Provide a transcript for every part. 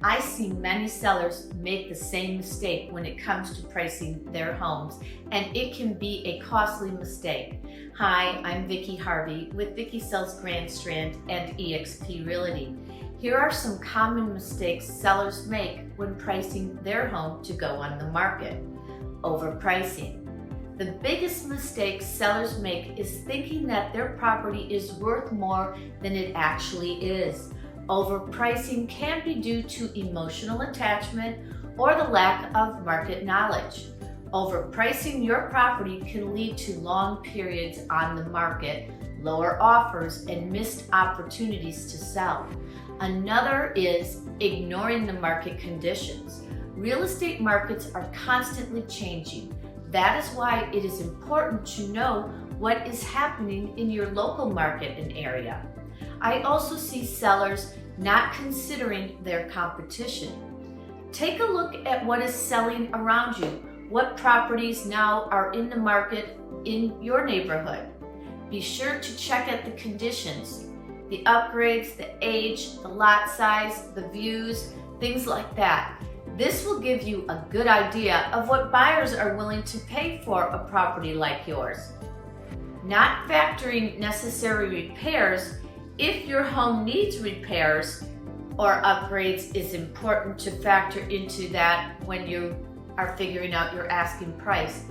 I see many sellers make the same mistake when it comes to pricing their homes, and it can be a costly mistake. Hi, I'm Vicki Harvey with Vicki Sells Grand Strand and eXp Realty. Here are some common mistakes sellers make when pricing their home to go on the market. Overpricing. The biggest mistake sellers make is thinking that their property is worth more than it actually is. Overpricing can be due to emotional attachment or the lack of market knowledge. Overpricing your property can lead to long periods on the market, lower offers, and missed opportunities to sell. Another is ignoring the market conditions. Real estate markets are constantly changing. That is why it is important to know what is happening in your local market and area. I also see sellers not considering their competition. Take a look at what is selling around you. What properties now are in the market in your neighborhood? Be sure to check out the conditions, the upgrades, the age, the lot size, the views, things like that. This will give you a good idea of what buyers are willing to pay for a property like yours. Not factoring necessary repairs. If your home needs repairs or upgrades, is important to factor into that when you are figuring out your asking price.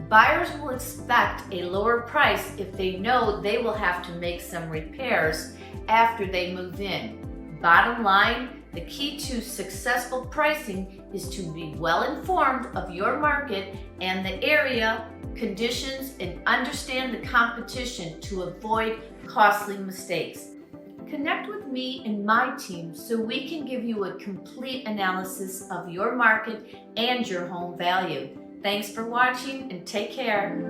Buyers will expect a lower price if they know they will have to make some repairs after they move in. Bottom line, the key to successful pricing is to be well informed of your market and the area, conditions, and understand the competition to avoid costly mistakes. Connect with me and my team so we can give you a complete analysis of your market and your home value. Thanks for watching and take care.